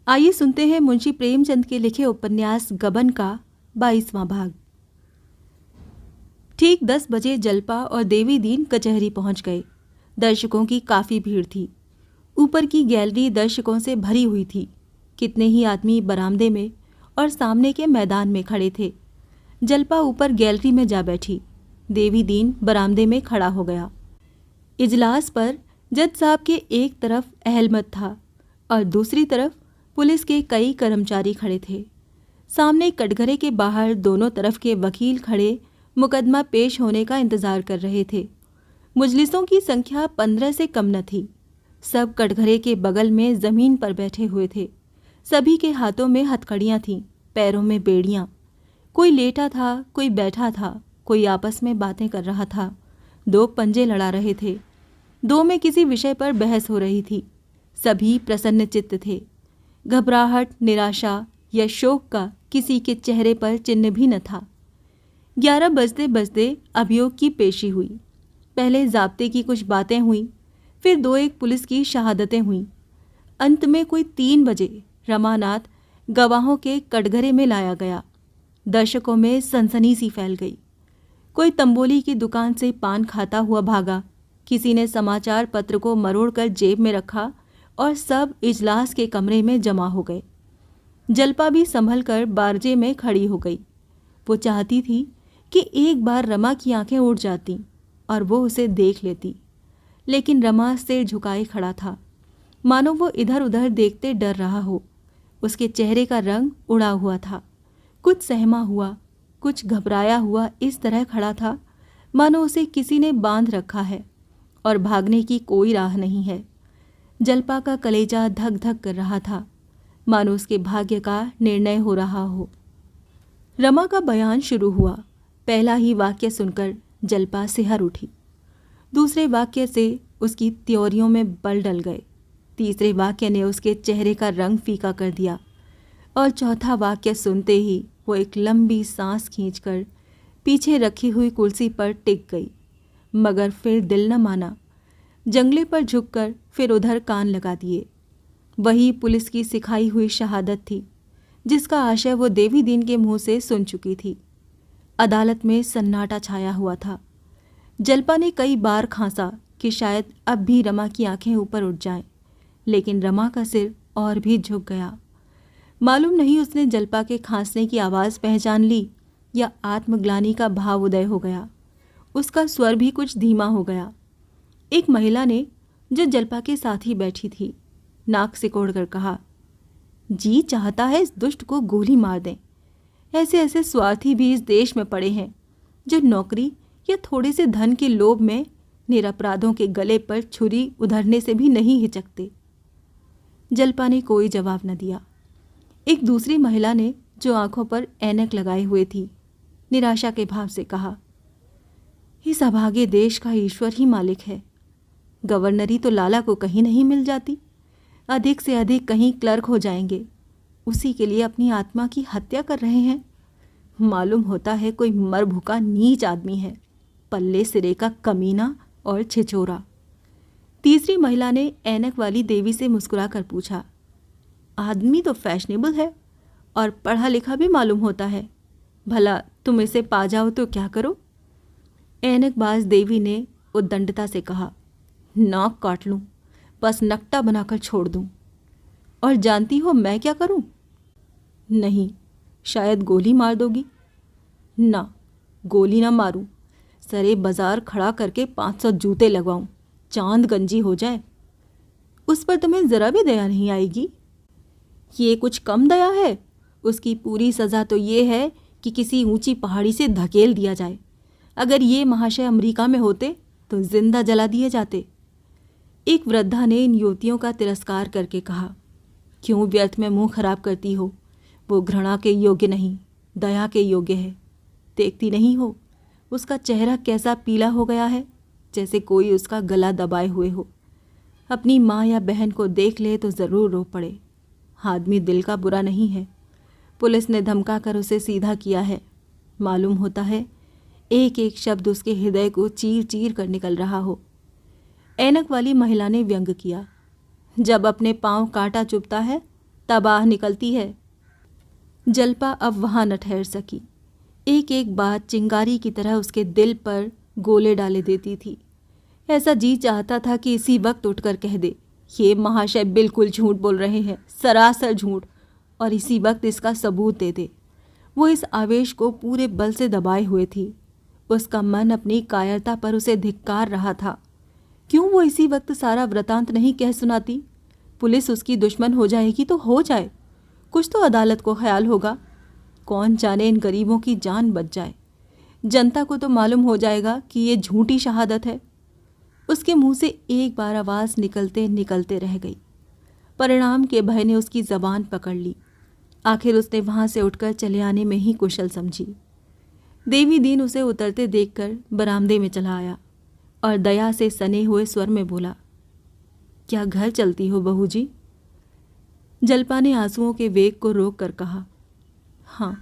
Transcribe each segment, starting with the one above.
आइए सुनते हैं मुंशी प्रेमचंद के लिखे उपन्यास गबन का 22वां भाग। ठीक 10 बजे जलपा और देवी दीन कचहरी पहुंच गए। दर्शकों की काफ़ी भीड़ थी। ऊपर की गैलरी दर्शकों से भरी हुई थी। कितने ही आदमी बरामदे में और सामने के मैदान में खड़े थे। जलपा ऊपर गैलरी में जा बैठी। देवी दीन बरामदे में खड़ा हो गया। इजलास पर जज साहब के एक तरफ अहलमत था और दूसरी तरफ पुलिस के कई कर्मचारी खड़े थे। सामने कटघरे के बाहर दोनों तरफ के वकील खड़े मुकदमा पेश होने का इंतज़ार कर रहे थे। मुजलिसों की संख्या 15 से कम न थी। सब कटघरे के बगल में ज़मीन पर बैठे हुए थे। सभी के हाथों में हथकड़ियाँ थीं, पैरों में बेड़ियाँ। कोई लेटा था, कोई बैठा था, कोई आपस में बातें कर रहा था। 2 पंजे लड़ा रहे थे। 2 में किसी विषय पर बहस हो रही थी। सभी प्रसन्न चित्त थे। घबराहट, निराशा या शोक का किसी के चेहरे पर चिन्ह भी न था। 11 बजते बजते अभियोग की पेशी हुई। पहले ज़ाब्ते की कुछ बातें हुईं, फिर 2-1 पुलिस की शहादतें हुईं। अंत में कोई 3 बजे रमानाथ गवाहों के कटघरे में लाया गया। दर्शकों में सनसनी सी फैल गई। कोई तंबोली की दुकान से पान खाता हुआ भागा। किसी ने समाचार पत्र को मरोड़कर जेब में रखा और सब इजलास के कमरे में जमा हो गए। जलपा भी संभल कर बारजे में खड़ी हो गई। वो चाहती थी कि एक बार रमा की आंखें उड़ जाती और वो उसे देख लेती, लेकिन रमा सिर झुकाए खड़ा था, मानो वो इधर उधर देखते डर रहा हो। उसके चेहरे का रंग उड़ा हुआ था, कुछ सहमा हुआ, कुछ घबराया हुआ इस तरह खड़ा था मानो उसे किसी ने बांध रखा है और भागने की कोई राह नहीं है। जलपा का कलेजा धक धक कर रहा था, मानो उसके भाग्य का निर्णय हो रहा हो। रमा का बयान शुरू हुआ। पहला ही वाक्य सुनकर जलपा सिहर उठी। दूसरे वाक्य से उसकी त्योरियों में बल डल गए। तीसरे वाक्य ने उसके चेहरे का रंग फीका कर दिया और चौथा वाक्य सुनते ही वो एक लंबी सांस खींचकर पीछे रखी हुई कुर्सी पर टिक गई, मगर फिर दिल न माना। जंगले पर झुककर फिर उधर कान लगा दिए। वही पुलिस की सिखाई हुई शहादत थी जिसका आशय वो देवी दीन के मुंह से सुन चुकी थी। अदालत में सन्नाटा छाया हुआ था। जलपा ने कई बार खांसा कि शायद अब भी रमा की आंखें ऊपर उठ जाएं, लेकिन रमा का सिर और भी झुक गया। मालूम नहीं उसने जलपा के खांसने की आवाज़ पहचान ली या आत्मग्लानि का भाव उदय हो गया। उसका स्वर भी कुछ धीमा हो गया। एक महिला ने, जो जलपा के साथ ही बैठी थी, नाक सिकोड़कर कहा, जी चाहता है इस दुष्ट को गोली मार दें। ऐसे ऐसे स्वार्थी भी इस देश में पड़े हैं जो नौकरी या थोड़े से धन के लोभ में निरपराधों के गले पर छुरी उधरने से भी नहीं हिचकते। जलपा ने कोई जवाब न दिया। एक दूसरी महिला ने, जो आंखों पर ऐनक लगाए हुए थी, निराशा के भाव से कहा, इस अभागे देश का ईश्वर ही मालिक है। गवर्नरी तो लाला को कहीं नहीं मिल जाती। अधिक से अधिक कहीं क्लर्क हो जाएंगे। उसी के लिए अपनी आत्मा की हत्या कर रहे हैं। मालूम होता है कोई मर भूखा नीच आदमी है, पल्ले सिरे का कमीना और छिछोरा। तीसरी महिला ने ऐनक वाली देवी से मुस्कुराकर पूछा, आदमी तो फैशनेबल है और पढ़ा लिखा भी मालूम होता है, भला तुम इसे पा जाओ तो क्या करो? ऐनकबाज देवी ने उद्दंडता से कहा, नाक काट लूं, बस नकटा बनाकर छोड़ दूं। और जानती हो मैं क्या करूं? नहीं, शायद गोली मार दोगी। ना, गोली ना मारूं, सरे बाजार खड़ा करके 500 जूते लगवाऊं, चांद गंजी हो जाए। उस पर तुम्हें ज़रा भी दया नहीं आएगी? ये कुछ कम दया है? उसकी पूरी सज़ा तो ये है कि किसी ऊंची पहाड़ी से धकेल दिया जाए। अगर ये महाशय अमेरिका में होते तो जिंदा जला दिए जाते। एक वृद्धा ने इन युवतियों का तिरस्कार करके कहा, क्यों व्यर्थ में मुंह खराब करती हो? वो घृणा के योग्य नहीं, दया के योग्य है। देखती नहीं हो उसका चेहरा कैसा पीला हो गया है, जैसे कोई उसका गला दबाए हुए हो। अपनी माँ या बहन को देख ले तो ज़रूर रो पड़े। आदमी दिल का बुरा नहीं है। पुलिस ने धमका कर उसे सीधा किया है। मालूम होता है एक एक शब्द उसके हृदय को चीर चीर कर निकल रहा हो। ऐनक वाली महिला ने व्यंग किया, जब अपने पांव कांटा चुभता है तबाह निकलती है। जल्पा अब वहाँ न ठहर सकी। एक एक बात चिंगारी की तरह उसके दिल पर गोले डाले देती थी। ऐसा जी चाहता था कि इसी वक्त उठकर कह दे, ये महाशय बिल्कुल झूठ बोल रहे हैं, सरासर झूठ, और इसी वक्त इसका सबूत दे दे। वो इस आवेश को पूरे बल से दबाए हुए थी। उसका मन अपनी कायरता पर उसे धिक्कार रहा था। क्यों वो इसी वक्त सारा वृतांत नहीं कह सुनाती? पुलिस उसकी दुश्मन हो जाएगी तो हो जाए, कुछ तो अदालत को ख्याल होगा। कौन जाने इन गरीबों की जान बच जाए। जनता को तो मालूम हो जाएगा कि ये झूठी शहादत है। उसके मुंह से एक बार आवाज़ निकलते निकलते रह गई। परिणाम के भय ने उसकी ज़बान पकड़ ली। आखिर उसने वहाँ से उठकर चले आने में ही कुशल समझी। देवी दीन उसे उतरते देखकर बरामदे में चला आया और दया से सने हुए स्वर में बोला, क्या घर चलती हो बहू जी? जल्पा ने आंसुओं के वेग को रोक कर कहा, हाँ,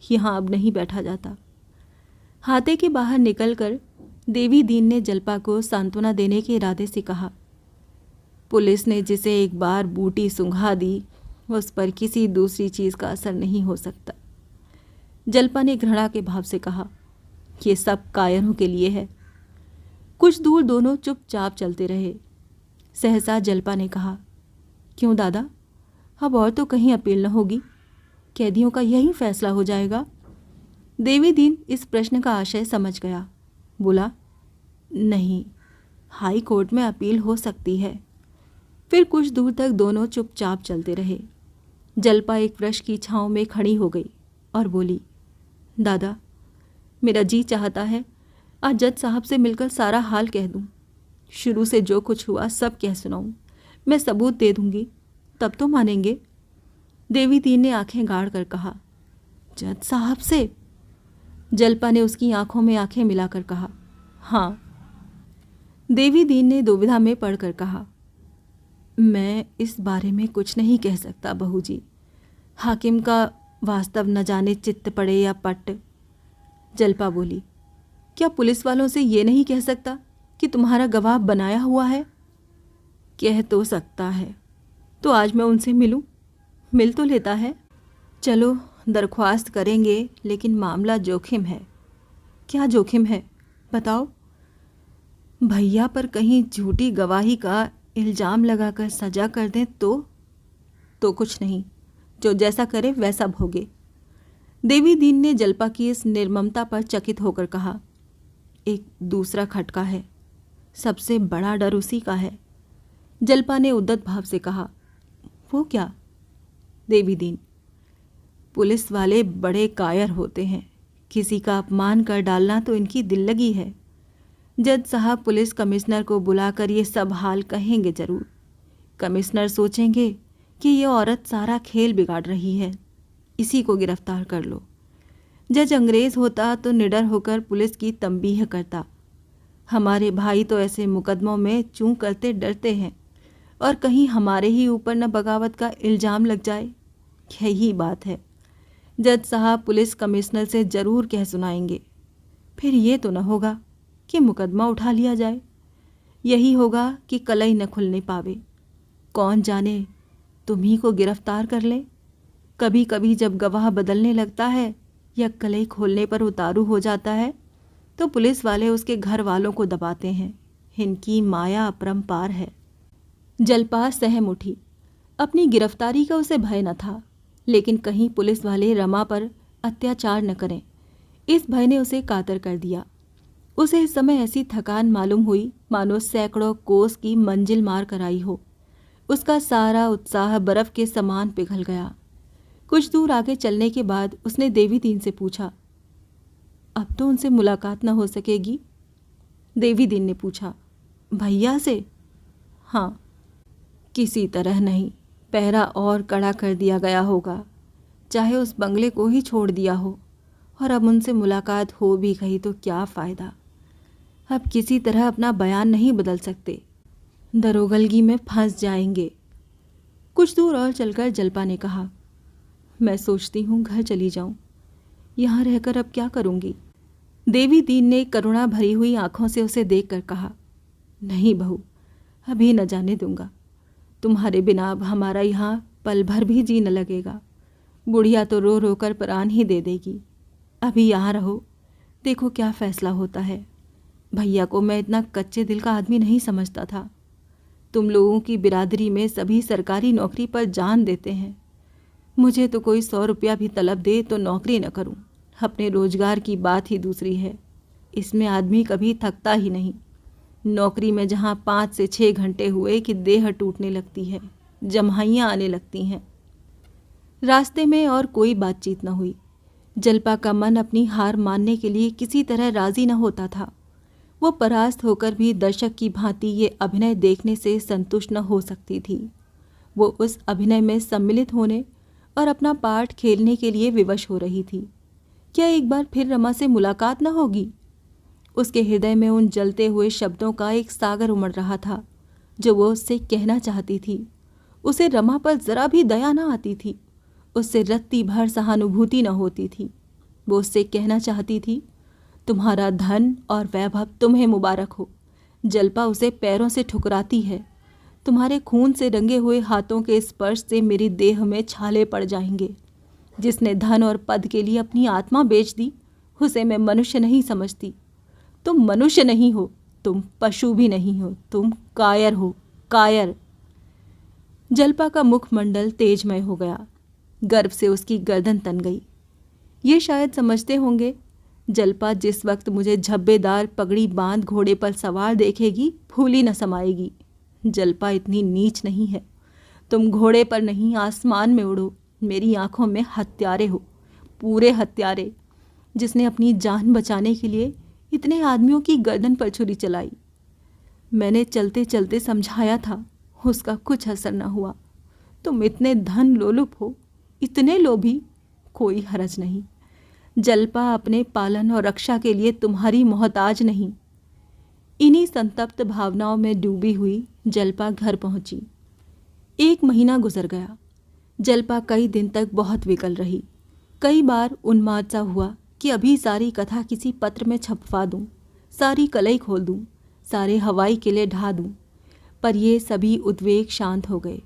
यहाँ अब नहीं बैठा जाता। हाथे के बाहर निकलकर देवी दीन ने जल्पा को सांत्वना देने के इरादे से कहा, पुलिस ने जिसे एक बार बूटी सुंघा दी, उस पर किसी दूसरी चीज़ का असर नहीं हो सकता। जल्पा ने घृणा के भाव से कहा, ये सब कायरों के लिए है। कुछ दूर दोनों चुपचाप चलते रहे। सहसा जल्पा ने कहा, क्यों दादा, अब और तो कहीं अपील न होगी? कैदियों का यही फैसला हो जाएगा? देवी दीन इस प्रश्न का आशय समझ गया। बोला, नहीं, हाई कोर्ट में अपील हो सकती है। फिर कुछ दूर तक दोनों चुपचाप चलते रहे। जल्पा एक वृक्ष की छांव में खड़ी हो गई और बोली, दादा, मेरा जी चाहता है आज जज साहब से मिलकर सारा हाल कह दूं। शुरू से जो कुछ हुआ सब कह सुनाऊं। मैं सबूत दे दूंगी, तब तो मानेंगे। देवी दीन ने आंखें गाड़ कर कहा, जज साहब से? जल्पा ने उसकी आंखों में आंखें मिलाकर कहा, हाँ। देवी दीन ने दुविधा में पड़कर कहा, मैं इस बारे में कुछ नहीं कह सकता बहू जी। हाकिम का वास्तव न जाने चित्त पड़े या पट। जल्पा बोली, क्या पुलिस वालों से ये नहीं कह सकता कि तुम्हारा गवाह बनाया हुआ है? कह तो सकता है, तो आज मैं उनसे मिलूं? मिल तो लेता है। चलो दरख्वास्त करेंगे, लेकिन मामला जोखिम है। क्या जोखिम है, बताओ? भैया पर कहीं झूठी गवाही का इल्ज़ाम लगाकर सजा कर दें तो कुछ नहीं, जो जैसा करे वैसा भोगे। देवी दीन ने जल्पा की इस निर्ममता पर चकित होकर कहा, एक दूसरा खटका है, सबसे बड़ा डर उसी का है। जल्पा ने उद्दत भाव से कहा, वो क्या? देवी दीन, पुलिस वाले बड़े कायर होते हैं। किसी का अपमान कर डालना तो इनकी दिल लगी है। जज साहब पुलिस कमिश्नर को बुलाकर ये सब हाल कहेंगे जरूर। कमिश्नर सोचेंगे कि ये औरत सारा खेल बिगाड़ रही है, इसी को गिरफ्तार कर लो। जज अंग्रेज़ होता तो निडर होकर पुलिस की तंबीह करता। हमारे भाई तो ऐसे मुकदमों में चूं करते डरते हैं, और कहीं हमारे ही ऊपर न बगावत का इल्ज़ाम लग जाए। यही बात है। जज साहब पुलिस कमिश्नर से ज़रूर कह सुनाएंगे। फिर ये तो न होगा कि मुकदमा उठा लिया जाए। यही होगा कि कलई न खुलने पावे। कौन जाने तुम ही को गिरफ्तार कर ले। कभी कभी जब गवाह बदलने लगता है या कलई खोलने पर उतारू हो जाता है, तो पुलिस वाले उसके घर वालों को दबाते हैं। इनकी माया अपरंपार है। जल्पा सहम उठी। अपनी गिरफ्तारी का उसे भय न था, लेकिन कहीं पुलिस वाले रमा पर अत्याचार न करें, इस भय ने उसे कातर कर दिया। उसे इस समय ऐसी थकान मालूम हुई मानो सैकड़ों कोस की मंजिल मार कर आई हो। उसका सारा उत्साह बर्फ के समान पिघल गया। कुछ दूर आगे चलने के बाद उसने देवी दीन से पूछा, अब तो उनसे मुलाकात न हो सकेगी? देवी दीन ने पूछा, भैया से? हाँ, किसी तरह नहीं, पहरा और कड़ा कर दिया गया होगा। चाहे उस बंगले को ही छोड़ दिया हो, और अब उनसे मुलाकात हो भी गई तो क्या फ़ायदा। अब किसी तरह अपना बयान नहीं बदल सकते, दरोगलगी में फंस जाएंगे। कुछ दूर और चलकर जल्पा ने कहा, मैं सोचती हूँ घर चली जाऊँ। यहाँ रहकर अब क्या करूँगी? देवी दीन ने करुणा भरी हुई आंखों से उसे देखकर कहा, नहीं बहू, अभी न जाने दूंगा। तुम्हारे बिना अब हमारा यहाँ पल भर भी जी न लगेगा। बुढ़िया तो रो रो कर प्राण ही दे देगी। अभी यहाँ रहो, देखो क्या फैसला होता है। भैया को मैं इतना कच्चे दिल का आदमी नहीं समझता था। तुम लोगों की बिरादरी में सभी सरकारी नौकरी पर जान देते हैं। मुझे तो कोई 100 रुपया भी तलब दे तो नौकरी न करूं। अपने रोजगार की बात ही दूसरी है। इसमें आदमी कभी थकता ही नहीं। नौकरी में जहां 5 से 6 घंटे हुए कि देह टूटने लगती है, जम्हाइयाँ आने लगती हैं। रास्ते में और कोई बातचीत न हुई। जल्पा का मन अपनी हार मानने के लिए किसी तरह राजी न होता था। वो परास्त होकर भी दर्शक की भांति ये अभिनय देखने से संतुष्ट न हो सकती थी। वो उस अभिनय में सम्मिलित होने और अपना पार्ट खेलने के लिए विवश हो रही थी। क्या एक बार फिर रमा से मुलाकात न होगी? उसके हृदय में उन जलते हुए शब्दों का एक सागर उमड़ रहा था जो वो उससे कहना चाहती थी। उसे रमा पर जरा भी दया न आती थी, उससे रत्ती भर सहानुभूति न होती थी। वो उससे कहना चाहती थी, तुम्हारा धन और वैभव तुम्हें मुबारक हो। जल्पा उसे पैरों से ठुकराती है। तुम्हारे खून से रंगे हुए हाथों के स्पर्श से मेरी देह में छाले पड़ जाएंगे। जिसने धन और पद के लिए अपनी आत्मा बेच दी, उसे मैं मनुष्य नहीं समझती। तुम मनुष्य नहीं हो, तुम पशु भी नहीं हो, तुम कायर हो, कायर। जल्पा का मुखमंडल तेजमय हो गया। गर्व से उसकी गर्दन तन गई। ये शायद समझते होंगे, जल्पा जिस वक्त मुझे झब्बेदार पगड़ी बांध घोड़े पर सवार देखेगी, फूली न समाएगी। जल्पा इतनी नीच नहीं है। तुम घोड़े पर नहीं, आसमान में उड़ो। मेरी आंखों में हत्यारे हो, पूरे हत्यारे, जिसने अपनी जान बचाने के लिए इतने आदमियों की गर्दन पर छुरी चलाई। मैंने चलते चलते समझाया था, उसका कुछ असर न हुआ। तुम इतने धन लोलुप हो, इतने लोभी, कोई हरज नहीं। जल्पा अपने पालन और रक्षा के लिए तुम्हारी मोहताज नहीं। इन्हीं संतप्त भावनाओं में डूबी हुई जल्पा घर पहुंची। 1 महीना गुजर गया। जल्पा कई दिन तक बहुत विकल रही। कई बार उन्माद सा हुआ कि अभी सारी कथा किसी पत्र में छपवा दूं, सारी कलई खोल दूं, सारे हवाई किले ढा दूं। पर ये सभी उद्वेग शांत हो गए।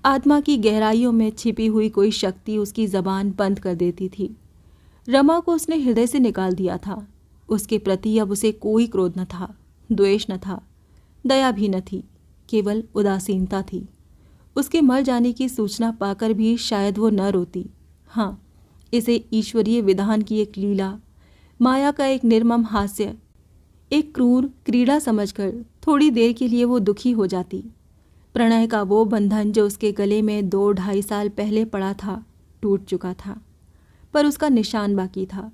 आत्मा की गहराइयों में छिपी हुई कोई शक्ति उसकी जबान बंद कर देती थी। रमा को उसने हृदय से निकाल दिया था। उसके प्रति अब उसे कोई क्रोध न था, द्वेष न था, दया भी न थी, केवल उदासीनता थी। उसके मर जाने की सूचना पाकर भी शायद वो न रोती। हाँ, इसे ईश्वरीय विधान की एक लीला, माया का एक निर्मम हास्य, एक क्रूर क्रीड़ा समझकर थोड़ी देर के लिए वो दुखी हो जाती। प्रणय का वो बंधन जो उसके गले में 2-2.5 साल पहले पड़ा था, टूट चुका था, पर उसका निशान बाकी था।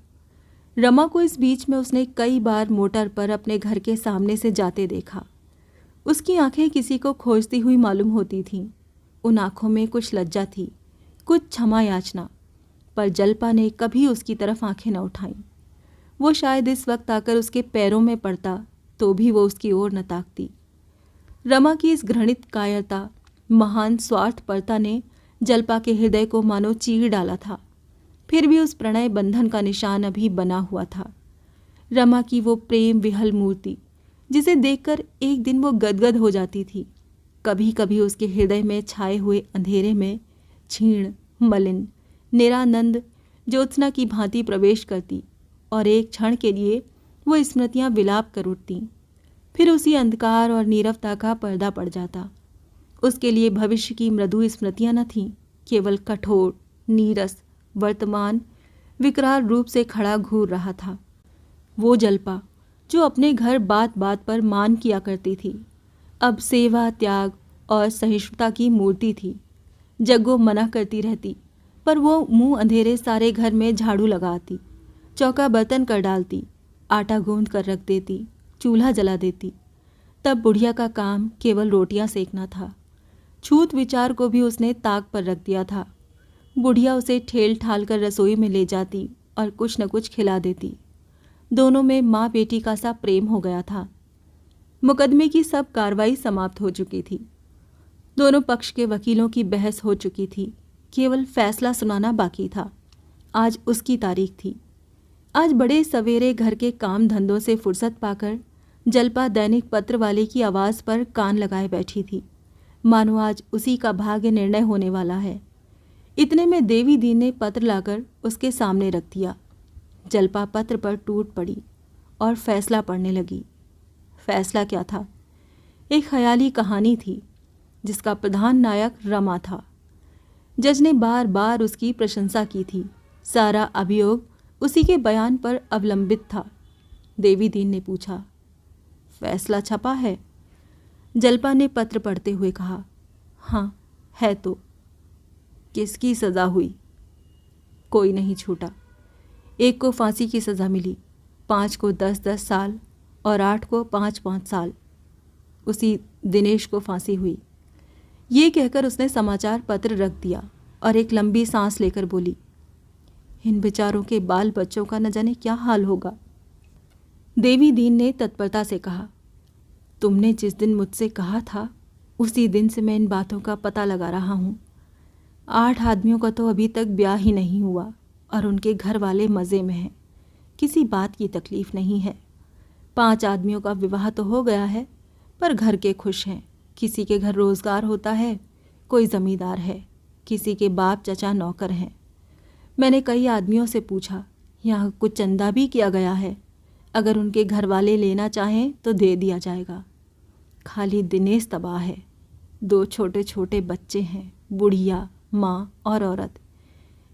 रमा को इस बीच में उसने कई बार मोटर पर अपने घर के सामने से जाते देखा। उसकी आंखें किसी को खोजती हुई मालूम होती थीं। उन आंखों में कुछ लज्जा थी, कुछ क्षमा याचना, पर जल्पा ने कभी उसकी तरफ आंखें न उठाईं। वो शायद इस वक्त आकर उसके पैरों में पड़ता तो भी वो उसकी ओर न ताकती। रमा की इस घृणित कायरता, महान स्वार्थपरता ने जल्पा के हृदय को मानो चीर डाला था। फिर भी उस प्रणय बंधन का निशान अभी बना हुआ था। रमा की वो प्रेम विहल मूर्ति, जिसे देखकर एक दिन वो गदगद हो जाती थी, कभी कभी उसके हृदय में छाए हुए अंधेरे में क्षीण, मलिन, निरानंद ज्योत्सना की भांति प्रवेश करती और एक क्षण के लिए वो स्मृतियां विलाप कर उठती। फिर उसी अंधकार और नीरवता का पर्दा पड़ जाता। उसके लिए भविष्य की मृदु स्मृतियां न थीं, केवल कठोर, नीरस वर्तमान विकराल रूप से खड़ा घूर रहा था। वो जल्पा जो अपने घर बात बात पर मान किया करती थी, अब सेवा, त्याग और सहिष्णुता की मूर्ति थी। जग्गो मना करती रहती, पर वो मुंह अंधेरे सारे घर में झाड़ू लगाती, चौका बर्तन कर डालती, आटा गूंद कर रख देती, चूल्हा जला देती। तब बुढ़िया का काम केवल रोटियां सेकना था। छूत विचार को भी उसने ताक पर रख दिया था। बुढ़िया उसे ठेल ठाल कर रसोई में ले जाती और कुछ न कुछ खिला देती। दोनों में माँ बेटी का सा प्रेम हो गया था। मुकदमे की सब कार्रवाई समाप्त हो चुकी थी। दोनों पक्ष के वकीलों की बहस हो चुकी थी, केवल फैसला सुनाना बाकी था। आज उसकी तारीख थी। आज बड़े सवेरे घर के काम धंधों से फुर्सत पाकर जल्पा दैनिक पत्र वाले की आवाज़ पर कान लगाए बैठी थी। मानो आज उसी का भाग्य निर्णय होने वाला है। इतने में देवी दीन ने पत्र लाकर उसके सामने रख दिया। जल्पा पत्र पर टूट पड़ी और फैसला पढ़ने लगी। फैसला क्या था? एक ख्याली कहानी थी जिसका प्रधान नायक रमा था। जज ने बार बार उसकी प्रशंसा की थी। सारा अभियोग उसी के बयान पर अवलंबित था। देवी दीन ने पूछा, फैसला छपा है? जल्पा ने पत्र पढ़ते हुए कहा, हाँ है तो। किसकी सज़ा हुई? कोई नहीं छूटा। एक को फांसी की सज़ा मिली, 5 को 10-10 साल और 8 को 5-5 साल। उसी दिनेश को फांसी हुई। ये कहकर उसने समाचार पत्र रख दिया और एक लंबी सांस लेकर बोली, इन बेचारों के बाल बच्चों का न जाने क्या हाल होगा। देवी दीन ने तत्परता से कहा, तुमने जिस दिन मुझसे कहा था उसी दिन से मैं इन बातों का पता लगा रहा हूँ। 8 आदमियों का तो अभी तक ब्याह ही नहीं हुआ और उनके घर वाले मज़े में हैं, किसी बात की तकलीफ़ नहीं है। 5 आदमियों का विवाह तो हो गया है पर घर के खुश हैं। किसी के घर रोज़गार होता है, कोई ज़मींदार है, किसी के बाप चचा नौकर हैं। मैंने कई आदमियों से पूछा, यहाँ कुछ चंदा भी किया गया है, अगर उनके घर वाले लेना चाहें तो दे दिया जाएगा। खाली दिनेश तबाह है। 2 छोटे छोटे बच्चे हैं, बुढ़िया, माँ और औरत।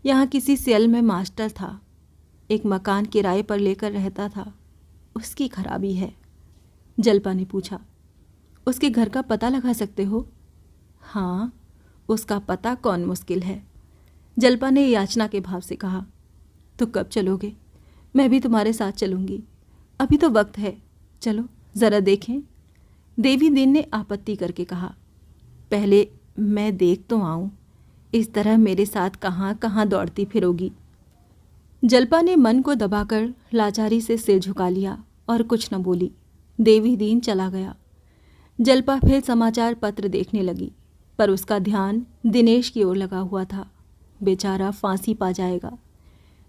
यहाँ किसी सेल में मास्टर था, एक मकान किराए पर लेकर रहता था, उसकी खराबी है। जल्पा ने पूछा, उसके घर का पता लगा सकते हो? हाँ, उसका पता कौन मुश्किल है। जल्पा ने याचना के भाव से कहा, तो कब चलोगे? मैं भी तुम्हारे साथ चलूँगी। अभी तो वक्त है, चलो ज़रा देखें। देवी दीन ने आपत्ति करके कहा, पहले मैं देख तो आऊँ, इस तरह मेरे साथ कहाँ कहाँ दौड़ती फिरोगी। जल्पा ने मन को दबाकर लाचारी से सिर झुका लिया और कुछ न बोली। देवी दीन चला गया। जल्पा फिर समाचार पत्र देखने लगी, पर उसका ध्यान दिनेश की ओर लगा हुआ था। बेचारा फांसी पा जाएगा।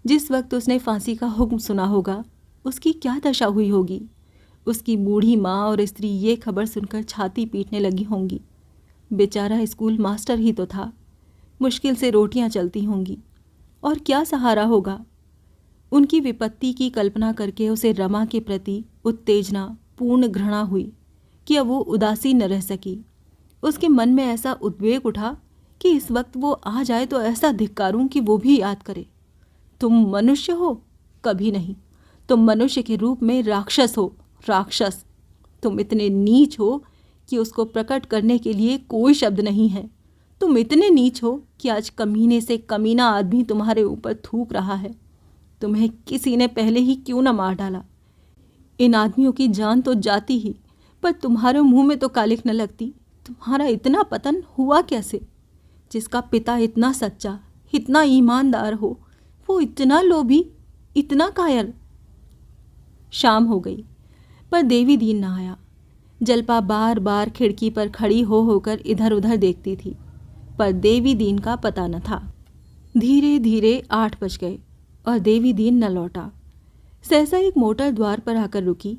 जिस वक्त उसने फांसी का हुक्म सुना होगा, उसकी क्या दशा हुई होगी। उसकी बूढ़ी माँ और स्त्री ये खबर सुनकर छाती पीटने लगी होंगी। बेचारा स्कूल मास्टर ही तो था, मुश्किल से रोटियां चलती होंगी, और क्या सहारा होगा। उनकी विपत्ति की कल्पना करके उसे रमा के प्रति उत्तेजना, पूर्ण घृणा हुई कि अब वो उदासीन न रह सकी। उसके मन में ऐसा उद्वेग उठा कि इस वक्त वो आ जाए तो ऐसा धिक्कारूं कि वो भी याद करे, तुम मनुष्य हो? कभी नहीं। तुम मनुष्य के रूप में राक्षस हो, राक्षस। तुम इतने नीच हो कि उसको प्रकट करने के लिए कोई शब्द नहीं है। तुम इतने नीच हो कि आज कमीने से कमीना आदमी तुम्हारे ऊपर थूक रहा है। तुम्हें किसी ने पहले ही क्यों न मार डाला? इन आदमियों की जान तो जाती ही, पर तुम्हारे मुंह में तो कालिख न लगती। तुम्हारा इतना पतन हुआ कैसे? जिसका पिता इतना सच्चा, इतना ईमानदार हो, वो इतना लोभी, इतना कायर। शाम हो गई, पर देवी दीन न आया। जल्पा बार बार खिड़की पर खड़ी हो होकर इधर उधर देखती थी, पर देवी दीन का पता न था। धीरे धीरे 8 बज गए और देवी दीन न लौटा। सहसा एक मोटर द्वार पर आकर रुकी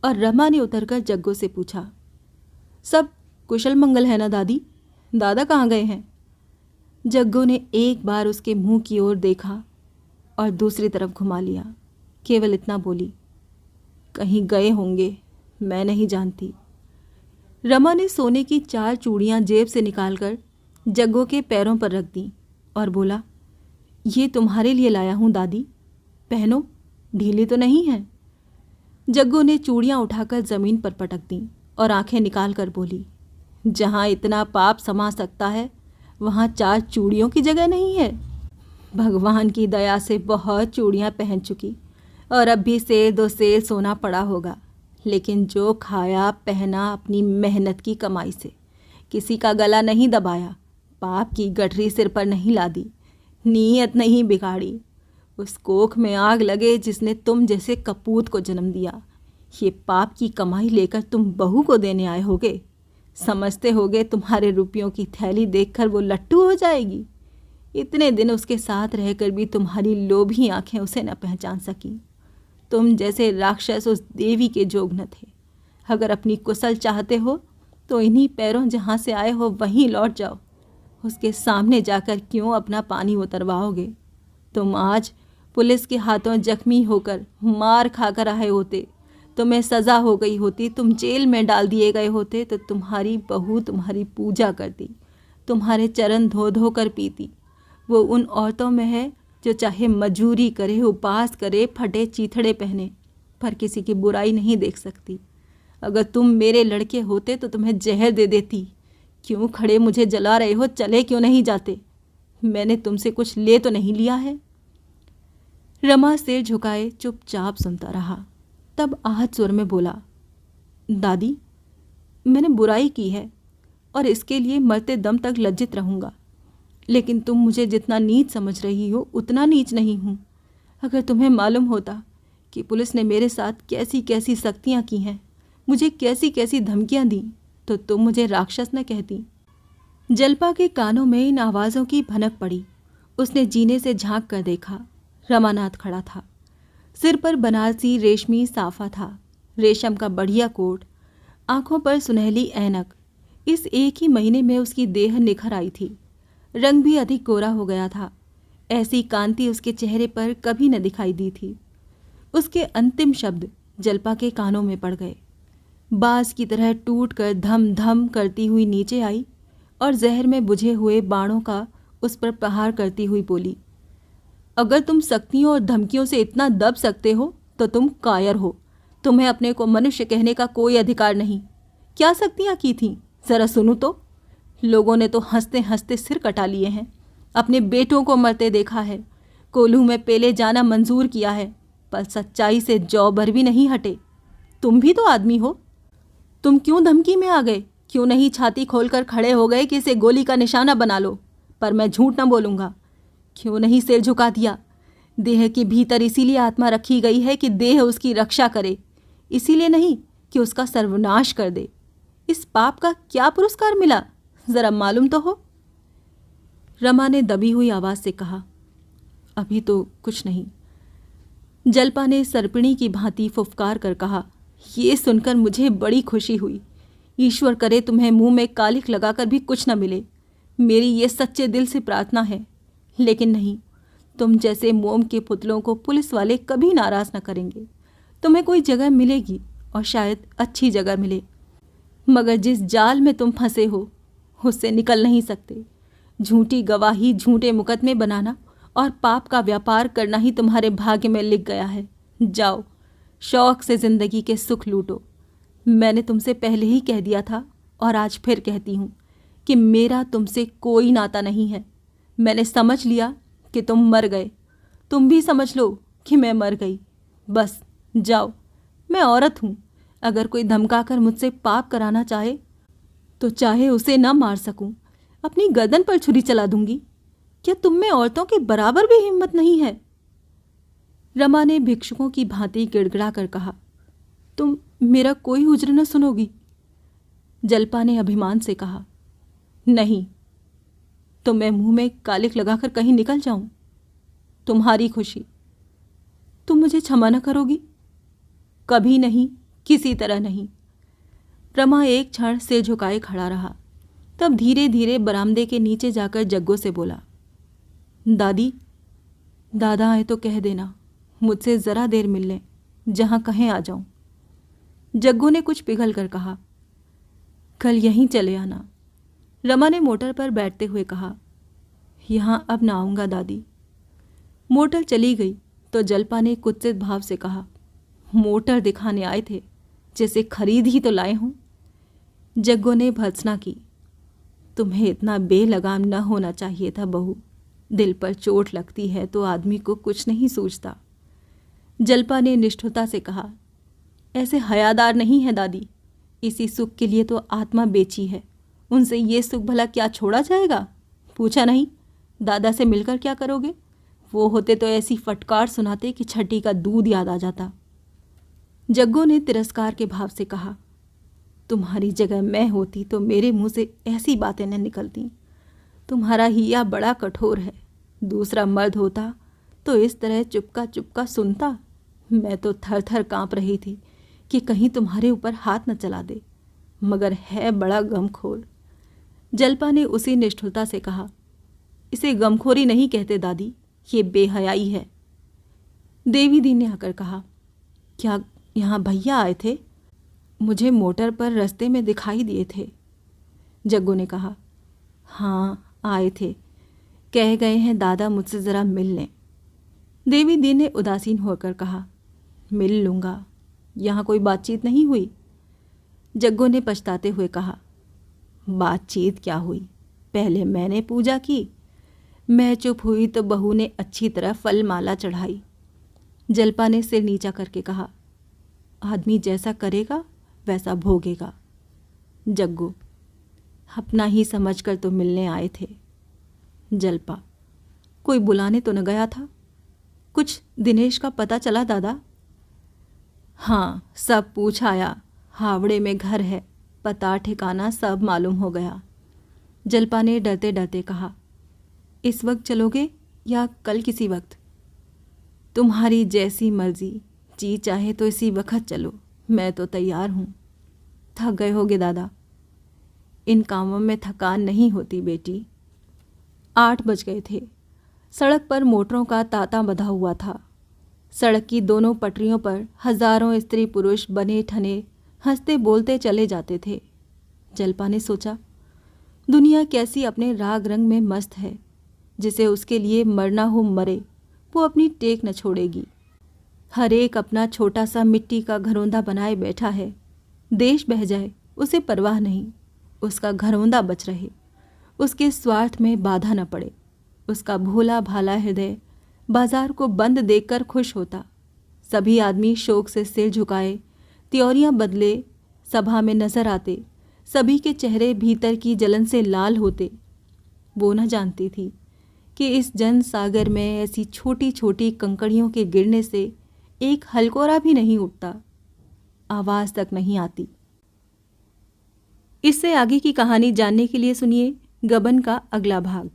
और रमा ने उतरकर जग्गो से पूछा, सब कुशल मंगल है ना दादी? दादा कहाँ गए हैं? जग्गो ने एक बार उसके मुंह की ओर देखा और दूसरी तरफ घुमा लिया। केवल इतना बोली, कहीं गए होंगे, मैं नहीं जानती। रमा ने सोने की 4 चूड़ियां जेब से निकालकर जग्गो के पैरों पर रख दी और बोला, ये तुम्हारे लिए लाया हूँ दादी, पहनो, ढीली तो नहीं है। जग्गो ने चूड़ियां उठाकर ज़मीन पर पटक दी और आंखें निकाल कर बोली, जहाँ इतना पाप समा सकता है वहाँ 4 चूड़ियों की जगह नहीं है। भगवान की दया से बहुत चूड़ियाँ पहन चुकी और अब भी सेर 2 सेर सोना पड़ा होगा, लेकिन जो खाया पहना अपनी मेहनत की कमाई से, किसी का गला नहीं दबाया, पाप की गठरी सिर पर नहीं लादी, नीयत नहीं बिगाड़ी। उस कोख में आग लगे जिसने तुम जैसे कपूत को जन्म दिया। ये पाप की कमाई लेकर तुम बहू को देने आए होगे। समझते होगे तुम्हारे रुपयों की थैली देखकर वो लट्टू हो जाएगी। इतने दिन उसके साथ रहकर भी तुम्हारी लोभी आंखें उसे न पहचान सकी। तुम जैसे राक्षस उस देवी के जोग न थे। अगर अपनी कुशल चाहते हो तो इन्हीं पैरों जहाँ से आए हो वहीं लौट जाओ। उसके सामने जाकर क्यों अपना पानी उतरवाओगे? तुम आज पुलिस के हाथों जख्मी होकर मार खाकर आए होते, तुम्हें सज़ा हो गई होती, तुम जेल में डाल दिए गए होते तो तुम्हारी बहू तुम्हारी पूजा करती, तुम्हारे चरण धो धो कर पीती। वो उन औरतों में है जो चाहे मजूरी करे, उपवास करे, फटे चीथड़े पहने, पर किसी की बुराई नहीं देख सकती। अगर तुम मेरे लड़के होते तो तुम्हें जहर दे देती। क्यों खड़े मुझे जला रहे हो? चले क्यों नहीं जाते? मैंने तुमसे कुछ ले तो नहीं लिया है? रमा सिर झुकाए चुपचाप सुनता रहा। तब आहत सुर में बोला, दादी, मैंने बुराई की है और इसके लिए मरते दम तक लज्जित रहूँगा, लेकिन तुम मुझे जितना नीच समझ रही हो उतना नीच नहीं हूँ। अगर तुम्हें मालूम होता कि पुलिस ने मेरे साथ कैसी कैसी सख्तियाँ की हैं, मुझे कैसी कैसी धमकियाँ दी, तो तुम मुझे राक्षस न कहती। जल्पा के कानों में इन आवाज़ों की भनक पड़ी। उसने जीने से झांक कर देखा। रमानाथ खड़ा था। सिर पर बनारसी रेशमी साफा था, रेशम का बढ़िया कोट, आंखों पर सुनहली ऐनक। इस एक ही महीने में उसकी देह निखर आई थी। रंग भी अधिक गोरा हो गया था। ऐसी कांति उसके चेहरे पर कभी न दिखाई दी थी। उसके अंतिम शब्द जल्पा के कानों में पड़ गए। बाज की तरह टूट कर धम धम करती हुई नीचे आई और जहर में बुझे हुए बाणों का उस पर प्रहार करती हुई बोली, अगर तुम सख्तियों और धमकियों से इतना दब सकते हो तो तुम कायर हो। तुम्हें अपने को मनुष्य कहने का कोई अधिकार नहीं। क्या सख्तियाँ की थीं? ज़रा सुनो तो। लोगों ने तो हंसते हंसते सिर कटा लिए हैं। अपने बेटों को मरते देखा है, कोल्हू में पेले जाना मंजूर किया है, पर सच्चाई से जौ भर भी नहीं हटे। तुम भी तो आदमी हो। तुम क्यों धमकी में आ गए? क्यों नहीं छाती खोलकर खड़े हो गए कि इसे गोली का निशाना बना लो? पर मैं झूठ न बोलूँगा। क्यों नहीं सिर झुका दिया? देह के भीतर इसीलिए आत्मा रखी गई है कि देह उसकी रक्षा करे, इसीलिए नहीं कि उसका सर्वनाश कर दे। इस पाप का क्या पुरस्कार मिला, जरा मालूम तो हो। रमा ने दबी हुई आवाज से कहा, अभी तो कुछ नहीं। जल्पा ने सर्पिणी की भांति फुफकार कर कहा, ये सुनकर मुझे बड़ी खुशी हुई। ईश्वर करे तुम्हें मुंह में कालिख लगाकर भी कुछ न मिले। मेरी ये सच्चे दिल से प्रार्थना है। लेकिन नहीं, तुम जैसे मोम के पुतलों को पुलिस वाले कभी नाराज न करेंगे। तुम्हें कोई जगह मिलेगी और शायद अच्छी जगह मिले, मगर जिस जाल में तुम फंसे हो उससे निकल नहीं सकते। झूठी गवाही, झूठे मुकदमे बनाना और पाप का व्यापार करना ही तुम्हारे भाग्य में लिख गया है। जाओ, शौक से जिंदगी के सुख लूटो। मैंने तुमसे पहले ही कह दिया था और आज फिर कहती हूँ कि मेरा तुमसे कोई नाता नहीं है। मैंने समझ लिया कि तुम मर गए। तुम भी समझ लो कि मैं मर गई। बस जाओ, मैं औरत हूँ। अगर कोई धमकाकर मुझसे पाप कराना चाहे तो चाहे उसे न मार सकूं, अपनी गर्दन पर छुरी चला दूंगी। क्या तुम में औरतों के बराबर भी हिम्मत नहीं है? रमा ने भिक्षुकों की भांति गिड़गिड़ा कर कहा, तुम मेरा कोई हुज्र न सुनोगी? जल्पा ने अभिमान से कहा, नहीं। तो मैं मुंह में कालिख लगाकर कहीं निकल जाऊं? तुम्हारी खुशी। तुम मुझे क्षमा न करोगी? कभी नहीं, किसी तरह नहीं। रमा एक क्षण सिर झुकाए खड़ा रहा, तब धीरे धीरे बरामदे के नीचे जाकर जग्गो से बोला, दादी, दादा आए तो कह देना मुझसे ज़रा देर मिल लें, जहाँ कहें आ जाऊं। जग्गो ने कुछ पिघल कर कहा, कल यहीं चले आना। रमा ने मोटर पर बैठते हुए कहा, यहाँ अब ना आऊँगा दादी। मोटर चली गई तो जल्पा ने कुत्सित भाव से कहा, मोटर दिखाने आए थे, जैसे खरीद ही तो लाए हों। जग्गो ने भर्त्सना की, तुम्हें इतना बेलगाम न होना चाहिए था बहू। दिल पर चोट लगती है तो आदमी को कुछ नहीं सूझता। जल्पा ने निष्ठुरता से कहा, ऐसे हयादार नहीं है दादी। इसी सुख के लिए तो आत्मा बेची है। उनसे ये सुख भला क्या छोड़ा जाएगा? पूछा नहीं, दादा से मिलकर क्या करोगे? वो होते तो ऐसी फटकार सुनाते कि छठी का दूध याद आ जाता। जग्गो ने तिरस्कार के भाव से कहा, तुम्हारी जगह मैं होती तो मेरे मुंह से ऐसी बातें न निकलती। तुम्हारा हिया बड़ा कठोर है। दूसरा मर्द होता तो इस तरह चुपका चुपका सुनता। मैं तो थर थर काँप रही थी कि कहीं तुम्हारे ऊपर हाथ न चला दे, मगर है बड़ा गमखोर। जल्पा ने उसी निष्ठुरता से कहा, इसे गमखोरी नहीं कहते दादी, ये बेहयाई है। देवी दीन ने आकर कहा, क्या यहाँ भैया आए थे? मुझे मोटर पर रास्ते में दिखाई दिए थे। जग्गू ने कहा, हाँ आए थे, कह गए हैं दादा मुझसे ज़रा मिल लें। देवी दीन ने उदासीन होकर कहा, मिल लूँगा, यहाँ कोई बातचीत नहीं हुई? जग्गू ने पछताते हुए कहा, बातचीत क्या हुई, पहले मैंने पूजा की, मैं चुप हुई तो बहू ने अच्छी तरह फल माला चढ़ाई। जल्पा ने सिर नीचा करके कहा, आदमी जैसा करेगा वैसा भोगेगा। जग्गू, अपना ही समझकर तो मिलने आए थे। जल्पा, कोई बुलाने तो न गया था? कुछ दिनेश का पता चला दादा? हाँ, सब पूछ आया, हावड़े में घर है, पता ठिकाना सब मालूम हो गया। जल्पा ने डरते डरते कहा, इस वक्त चलोगे या कल किसी वक्त? तुम्हारी जैसी मर्जी, जी चाहे तो इसी वक्त चलो, मैं तो तैयार हूँ। थक गए होगे दादा? इन कामों में थकान नहीं होती बेटी। 8 बज गए थे। सड़क पर मोटरों का तांता बंधा हुआ था। सड़क की दोनों पटरियों पर हजारों स्त्री पुरुष बने ठने हंसते बोलते चले जाते थे। जल्पा ने सोचा, दुनिया कैसी अपने राग रंग में मस्त है, जिसे उसके लिए मरना हो मरे, वो अपनी टेक न छोड़ेगी। हर एक अपना छोटा सा मिट्टी का घरौंदा बनाए बैठा है। देश बह जाए उसे परवाह नहीं, उसका घरौंदा बच रहे, उसके स्वार्थ में बाधा न पड़े। उसका भोला भाला हृदय बाजार को बंद देखकर खुश होता। सभी आदमी शोक से सिर झुकाए त्योरियां बदले सभा में नजर आते, सभी के चेहरे भीतर की जलन से लाल होते। वो न जानती थी कि इस जन सागर में ऐसी छोटी छोटी कंकड़ियों के गिरने से एक हलकोरा भी नहीं उठता, आवाज तक नहीं आती। इससे आगे की कहानी जानने के लिए सुनिए गबन का अगला भाग।